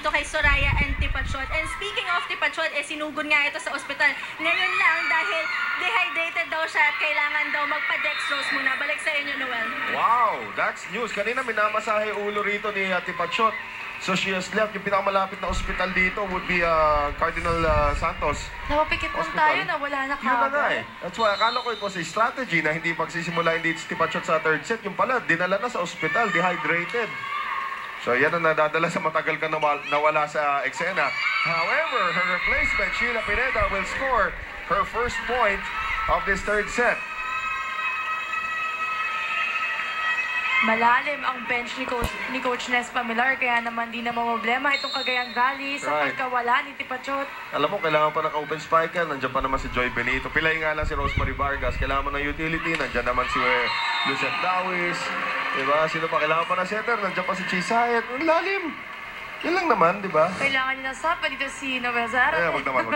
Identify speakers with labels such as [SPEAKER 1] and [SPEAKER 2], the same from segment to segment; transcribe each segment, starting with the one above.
[SPEAKER 1] dito kay Soraya and Tipachot. And speaking of Tipachot, sinugod nga ito sa ospital. Ngayon lang dahil dehydrated daw siya at kailangan daw magpa-dextrose muna. Balik sa inyo, Noel.
[SPEAKER 2] Wow, that's news. Kanina minamasahe ulo rito ni Tipachot. So she has left. Yung pinakamalapit na ospital dito would be Cardinal Santos.
[SPEAKER 3] Napapikit lang tayo na wala na
[SPEAKER 2] Yun na nga eh. That's why akala ko it was a strategy na hindi pagsisimula hindi si Tipachot sa third set. Yung pala, dinala na sa ospital, dehydrated. So yan ang nadadala sa matagal ka nawala sa eksena. However, her replacement, Sheila Pineda, will score her first point of this third set.
[SPEAKER 3] Malalim ang bench ni Coach Nes Pamilar, kaya naman di na problema itong Cagayan Valley sa pagkawala ni Tipachot.
[SPEAKER 2] Alam mo, kailangan pa naka-open spiker. Nandiyan pa naman si Joy Benito. Pilay nga lang si Rosemary Vargas. Kailangan mo ng utility. Nandiyan naman si Lucette Dawis. Diba? Sino pa? Kailangan pa ng setter. Nandiyan pa si Chisayet. Ang lalim. Yan lang naman, di ba?
[SPEAKER 3] Kailangan niya na sapa dito si Noel Zara.
[SPEAKER 2] Wag naman.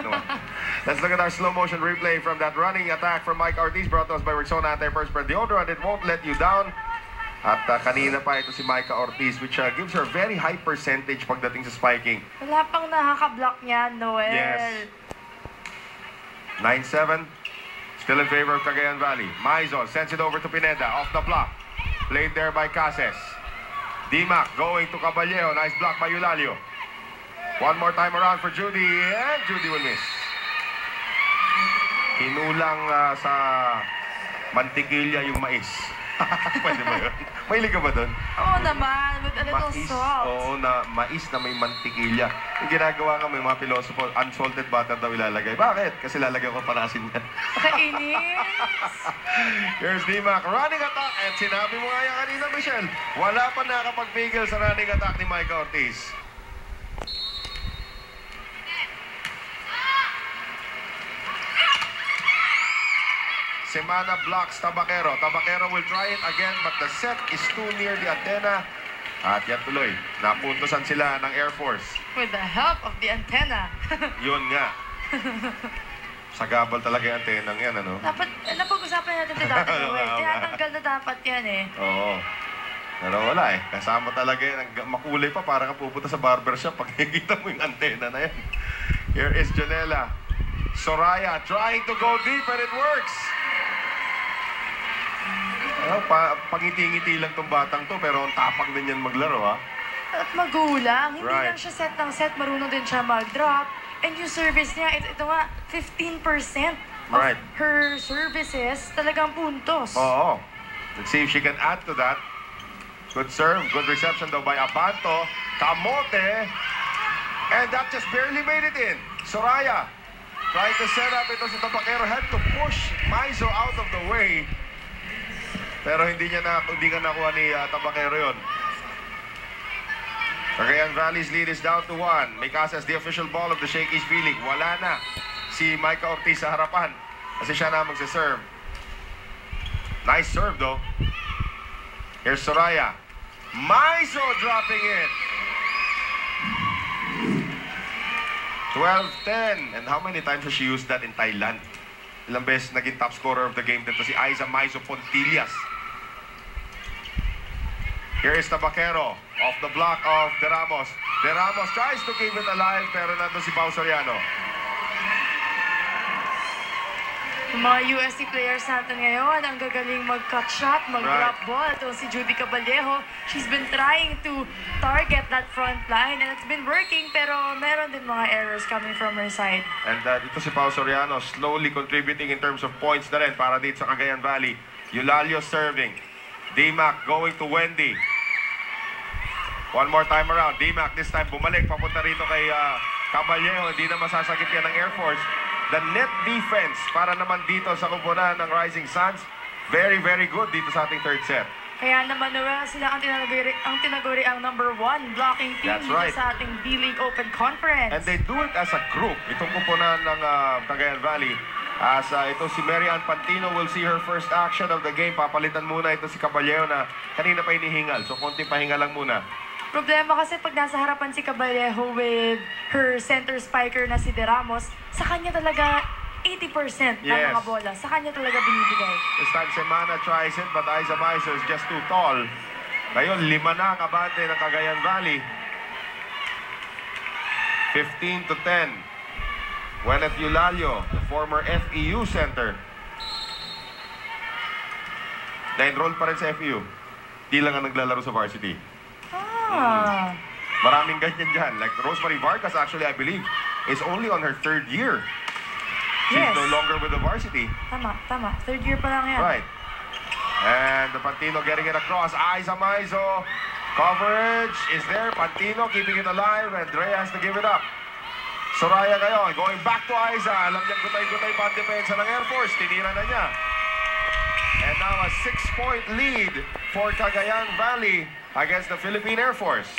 [SPEAKER 2] Let's look at our slow motion replay from that running attack from Mike Ortiz, brought to us by Rexona Anti-Perspirant Deodorant. It won't let you down. At kanina pa ito si Micah Ortiz, which gives her very high percentage pagdating sa spiking.
[SPEAKER 3] Wala pang nakaka-block niya, Noel.
[SPEAKER 2] Yes. 9-7. Still in favor of Cagayan Valley. Maizo sends it over to Pineda, off the block. Played there by Cases. Dimac going to Caballero. Nice block by Eulalio. One more time around for Judy, and Judy will miss. Hinulang sa mantikilya yung mais. Pwede ba yun? Mahilig ka ba doon?
[SPEAKER 3] Oo naman, with a little salt.
[SPEAKER 2] Oo, na mais na may mantikilya. Yung ginagawa nga may mga pilosopo, unsalted butter daw ilalagay. Bakit? Kasi lalagay ko parasin yan.
[SPEAKER 3] Kainis!
[SPEAKER 2] Here's Dimac, running attack. At sinabi mo nga yan kanina, Michelle, wala pa nakapagpigil sa running attack ni Micah Ortiz. Semana blocks Tabaquero. Tabaquero will try it again, but the set is too near the antenna. At yan tuloy, napuntosan sila ng Air Force.
[SPEAKER 3] With the help of the antenna.
[SPEAKER 2] Yun nga. Sagabal talaga yung antenna yan, ano?
[SPEAKER 3] Dapat, napag-usapan natin ito dati, Noel. Tinatanggal na dapat yan eh.
[SPEAKER 2] Oo. Pero wala eh. Kasama talaga yan. Makulay pa, parang pupunta sa barbershop pag nakikita mo yung antenna na yan. Here is Janela. Soraya trying to go deep and it works. Pangiti-ngiti lang tong batang to, pero ang tapang din yan maglaro, ha?
[SPEAKER 3] At magulang, hindi lang siya set ng set, marunong din siya mag-drop. And yung service niya, ito nga, 15% of her services talagang puntos.
[SPEAKER 2] Oo. Let's see if she can add to that. Good serve, good reception though by Abanto. Camote. And that just barely made it in. Soraya trying to set up ito si Tabaquero. Had to push Maizo out of the way. Pero hindi nga nakuha ni Tabaquero yun. Cagayan Valley's lead is down to 1. May Casas the official ball of the Shakey's V-League. Wala na si Micah Ortiz sa harapan kasi siya na magsaserve. Nice serve though. Here's Soraya. Maizo dropping it. 12-10. And how many times has she used that in Thailand? Ilang beses naging top scorer of the game dito si Aiza Maizo Pontillas. Here is Tabaquero off the block of De Ramos. De Ramos tries to keep it alive pero nandun si Pau Soriano.
[SPEAKER 3] Yung mga USC players natin ngayon, ang gagaling mag-cut shot, mag-drop ball. Ito si Judy Caballero. She's been trying to target that front line and it's been working pero meron din mga errors coming from her side.
[SPEAKER 2] And dito si Pau Soriano slowly contributing in terms of points na rin para dito sa Cagayan Valley. Eulalio serving. Dimac going to Wendy. One more time around. Dimac this time bumalik. Papunta rito kay Caballero. Hindi na masasagip yan ng Air Force. The net defense para naman dito sa kupunan ng Rising Suns. Very, very good dito sa ating third set.
[SPEAKER 3] Kaya naman, Noel, sila ang tinaguri ang number 1 blocking team dito sa ating V-League Open Conference.
[SPEAKER 2] And they do it as a group. Itong kupunan ng Cagayan Valley. As ito si Marian Pantino will see her first action of the game. Papalitan muna ito si Caballero na kanina pa inihingal. So, konti pahinga lang muna.
[SPEAKER 3] Problema kasi pag nasa harapan si Caballero with her center spiker na si De Ramos, sa kanya talaga 80% ng mga bola. Sa kanya talaga binibigay.
[SPEAKER 2] This time Semana tries it but Aiza Maizo is just too tall. Ngayon, 5 na ang abante ng Cagayan Valley. 15 to 10. Gwyneth Eulalio, the former FEU center. Na-enroll pa rin sa FEU. Di lang ang naglalaro sa varsity. Maraming ganyan dyan. Like Rosemary Vargas, actually, I believe, is only on her 3rd year. She's
[SPEAKER 3] Yes.
[SPEAKER 2] no longer with the varsity.
[SPEAKER 3] Tama. 3rd year pa lang yan.
[SPEAKER 2] Right. And the Pantino getting it across. Aiza Maizo. Coverage is there. Pantino keeping it alive. And Dre has to give it up. Soraya ngayon, going back to Aiza. Alam niyang gutay-gutay pa ang depensa ng Air Force. Tinira na niya. And now a 6-point lead for Cagayan Valley against the Philippine Air Force.